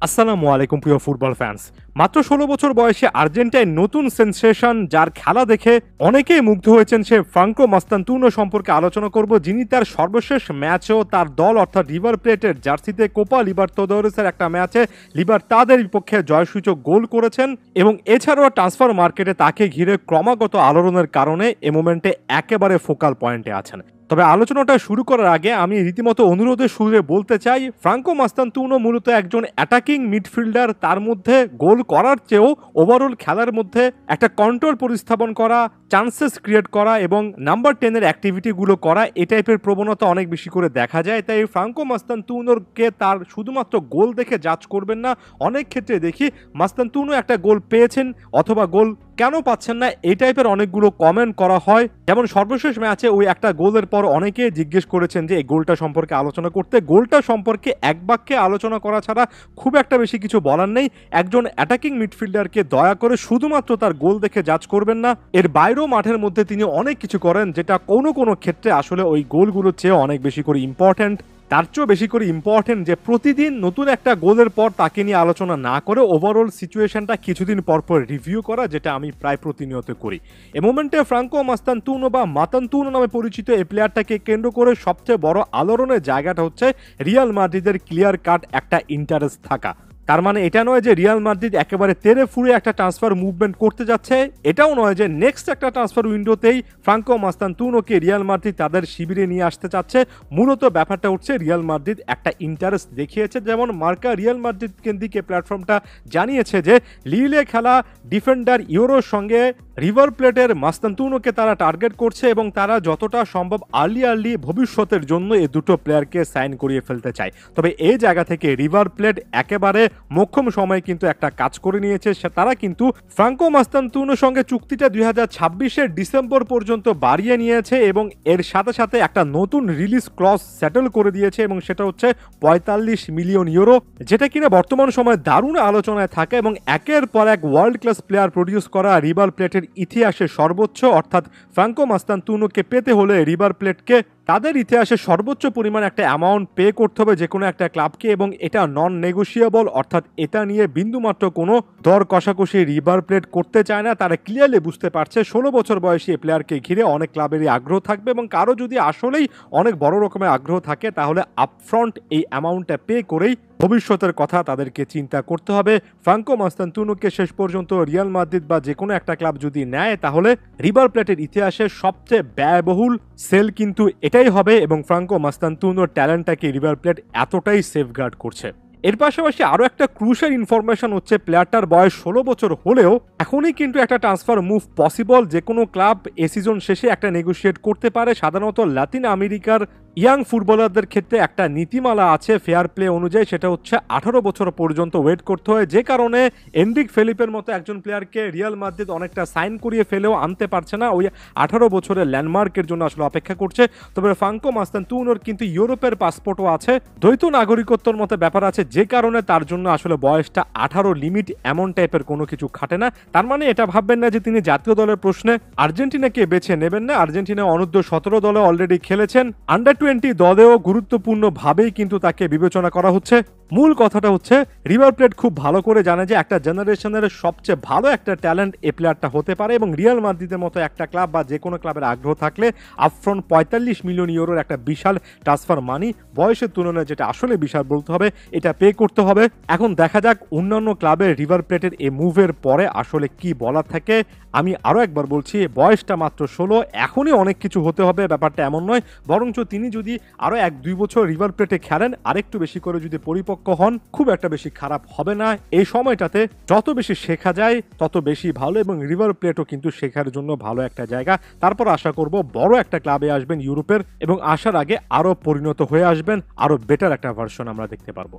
আসসালামু আলাইকুম প্রিয় ফুটবল ফ্যান্স। মাত্র ১৬ বছর বয়সে আর্জেন্টাইন নতুন সেনসেশন যার খেলা দেখে অনেকেই মুগ্ধ হয়েছেন সে ফ্রাঙ্কো মাস্তান্তুনো সম্পর্কে আলোচনা করব, যিনি তার সর্বশেষ ম্যাচেও তার দল অর্থাৎ রিভার প্লেটের জার্সিতে কোপা লিবার্তাদোরেসের একটা ম্যাচে লিবার্তাদের বিপক্ষে জয়সূচক গোল করেছেন এবং এছাড়াও ট্রান্সফার মার্কেটে তাকে ঘিরে ক্রমাগত আলোড়নের কারণে এ মোমেন্টে একেবারে ফোকাল পয়েন্টে আছেন। তবে আলোচনাটা শুরু করার আগে আমি রীতিমতো অনুরোধের সুরে বলতে চাই, ফ্রাঙ্কো মাস্তান্তুনো মূলত একজন অ্যাটাকিং মিডফিল্ডার। তার মধ্যে গোল করার চেয়েও ওভারঅল খেলার মধ্যে একটা কন্ট্রোল পরিস্থাপন করা, চান্সেস ক্রিয়েট করা এবং নাম্বার 10-এর অ্যাক্টিভিটিগুলো করা, এই টাইপের প্রবণতা অনেক বেশি করে দেখা যায়। তাই ফ্রাঙ্কো মাস্তান্তুনোকে তার শুধুমাত্র গোল দেখে জাজ করবেন না। অনেক ক্ষেত্রে দেখি মাস্তান্তুনো একটা গোল পেয়েছেন অথবা গোল কেন পাচ্ছেন না, এই টাইপের অনেকগুলো কমেন্ট করা হয়। যেমন সর্বশেষ ম্যাচে ওই একটা গোলের পর অনেকে জিজ্ঞেস করেছেন যে এই গোলটা সম্পর্কে আলোচনা করতে। গোলটা সম্পর্কে এক বাক্যে আলোচনা করা ছাড়া খুব একটা বেশি কিছু বলার নেই। একজন অ্যাটাকিং মিডফিল্ডারকে দয়া করে শুধুমাত্র তার গোল দেখে জাজ করবেন না। এর বাইরেও মাঠের মধ্যে তিনি অনেক কিছু করেন যেটা কোনো কোনো ক্ষেত্রে আসলে ওই গোলগুলোর চেয়ে অনেক বেশি করে ইম্পর্ট্যান্ট। তার চেয়েও বেশি করে ইম্পর্টেন্ট যে প্রতিদিন নতুন একটা গোলের পর তাকে নিয়ে আলোচনা না করে ওভারঅল সিচুয়েশনটা কিছুদিন পরপর রিভিউ করা, যেটা আমি প্রায় প্রতিনিয়ত করি। এ মোমেন্টে ফ্রাঙ্কো মাস্তান্তুনো বা মাতান্তুনো নামে পরিচিত এই প্লেয়ারটাকে কেন্দ্র করে সবচেয়ে বড় আলোড়নের জায়গাটা হচ্ছে রিয়াল মাদ্রিদের ক্লিয়ার কাট একটা ইন্টারেস্ট থাকা। তার মানে এটা নয় যে রিয়াল মাদ্রিদ একেবারে তেরে ফুরে একটা ট্রান্সফার মুভমেন্ট করতে যাচ্ছে, এটাও নয় যে নেক্সট একটা ট্রান্সফার উইন্ডোতেই ফ্রাঙ্কো মাস্তান্তুনোকে রিয়াল মাদ্রিদ তাদের শিবিরে নিয়ে আসতে চাচ্ছে। মূলত ব্যাপারটা হচ্ছে রিয়াল মাদ্রিদ একটা ইন্টারেস্ট দেখিয়েছে। যেমন মার্কা রিয়াল মাদ্রিদ কেন্দ্রিক প্ল্যাটফর্মটা জানিয়েছে যে লিলে খেলা ডিফেন্ডার ইউরোর সঙ্গে রিভার প্লেটের মাস্তান্তুনোকে তারা টার্গেট করছে এবং তারা যতটা সম্ভব আর্লি ভবিষ্যতের জন্য এই দুটো প্লেয়ারকে সাইন করিয়ে ফেলতে চায়। তবে এই জায়গা থেকে রিভার প্লেট একেবারে মোক্ষম সময় কিন্তু একটা কাজ করে নিয়েছে। তারা কিন্তু ফ্রাঙ্কো মাস্তান্তুনোর সঙ্গে চুক্তিটা 2026-এর ডিসেম্বর পর্যন্ত বাড়িয়ে নিয়েছে এবং এর সাথে সাথে একটা নতুন রিলিজ ক্লজ সেটেল করে দিয়েছে এবং সেটা হচ্ছে 45 মিলিয়ন ইউরো, যেটা কিনা বর্তমান সময়ে দারুণ আলোচনায় থাকে এবং একের পর এক ওয়ার্ল্ড ক্লাস প্লেয়ার প্রডিউস করা রিভার প্লেটের ইতিহাসে সর্বোচ্চ। অর্থাৎ ফ্রাঙ্কো মাস্তান্তুনোকে পেতে হলে রিভার প্লেটকে তাদের ইতিহাসে সর্বোচ্চ পরিমাণ একটা অ্যামাউন্ট পে করতে হবে যে কোনো একটা ক্লাবকে এবং এটা নন নেগোশিয়েবল। অর্থাৎ এটা নিয়ে বিন্দুমাত্র কোনো দর কষাকষি রিভার প্লেট করতে চায় না। তারা ক্লিয়ারলি বুঝতে পারছে 16 বছর বয়সী এই প্লেয়ারকে ঘিরে অনেক ক্লাবেরই আগ্রহ থাকবে এবং কারো যদি আসলেই অনেক বড় রকমের আগ্রহ থাকে তাহলে আপফ্রন্ট এই অ্যামাউন্টটা পে করেই ভবিষ্যতের কথা তাদেরকে চিন্তা করতে হবে। ফ্রাঙ্কো মাস্তান্তুনোকে শেষ পর্যন্ত রিয়াল মাদ্রিদ বা যে কোনো একটা ক্লাব যদি নেয় তাহলে রিভার প্লেটের ইতিহাসে সবচেয়ে ব্যয়বহুল সেল কিন্তু এটাই হবে এবং ফ্রাঙ্কো মাস্তান্তুনোর ট্যালেন্টটাকে রিভার প্লেট এতটাই সেফগার্ড করছে। এর পাশাপাশি আরও একটা ক্রুশাল ইনফরমেশন হচ্ছে প্লেয়ারটার বয়স 16 বছর হলেও এখনই কিন্তু একটা ট্রান্সফার মুভ পসিবল। যে কোনো ক্লাব এ সিজন শেষে একটা নেগোশিয়েট করতে পারে। সাধারণত লাতিন আমেরিকার ইয়াং ফুটবলারদের ক্ষেত্রে একটা নীতিমালা আছে ফেয়ার প্লে অনুযায়ী, সেটা হচ্ছে 18 বছর পর্যন্ত ওয়েট করতে হয়। যে কারণে এনরিক ফেলিপের মতো একজন প্লেয়ারকে রিয়াল মাদ্রিদ অনেকটা সাইন করিয়ে ফেলেও আনতে পারছে না, ওই 18 বছরের ল্যান্ডমার্কের জন্য আসলে অপেক্ষা করছে। তবে ফ্রাঙ্কো মাস্তান্তুনোর কিন্তু ইউরোপের পাসপোর্টও আছে, দ্বৈত নাগরিকত্বর মতো ব্যাপার আছে, যে কারণে তার জন্য আসলে বয়সটা 18 লিমিট এমন টাইপের কোনো কিছু খাটে না। তার মানে এটা ভাববেন না যে তিনি জাতীয় দলের প্রশ্নে আর্জেন্টিনাকে বেছে নেবেন না। আর্জেন্টিনা অনূর্ধ্ব 17 দলে অলরেডি খেলেছেন, আন্ডার 20 দলেও গুরুত্বপূর্ণভাবেই কিন্তু তাকে বিবেচনা করা হচ্ছে। মূল কথাটা হচ্ছে রিভার প্লেট খুব ভালো করে জানে যে একটা জেনারেশনের সবচেয়ে ভালো একটা ট্যালেন্ট এ প্লেয়ারটা হতে পারে এবং রিয়াল মাদ্রিদের মতো একটা ক্লাব বা যে কোনো ক্লাবের আগ্রহ থাকলে আপফ্রন্ট 45 মিলিয়ন ইউরোর একটা বিশাল ট্রান্সফার মানি, বয়সের তুলনায় যেটা আসলে বিশাল বলতে হবে, এটা পে করতে হবে। এখন দেখা যাক অন্যান্য ক্লাবের রিভার প্লেটের এই মুভের পরে আসলে কি বলার থাকে। আমি আরও একবার বলছি, বয়সটা মাত্র 16, এখনই অনেক কিছু হতে হবে, ব্যাপারটা এমন নয়। বরঞ্চ তিনি যদি আরও 1-2 বছর রিভার প্লেটে খেলেন, আরেকটু বেশি করে যদি পরিপক্ক হন, খুব একটা বেশি খারাপ হবে না। এই সময়টাতে যত বেশি শেখা যায় তত বেশি ভালো এবং রিভার প্লেটও কিন্তু শেখার জন্য ভালো একটা জায়গা। তারপর আশা করব বড় একটা ক্লাবে আসবেন ইউরোপের এবং আসার আগে আরও পরিণত হয়ে আসবেন, আরও বেটার একটা ভার্সন আমরা দেখতে পারবো।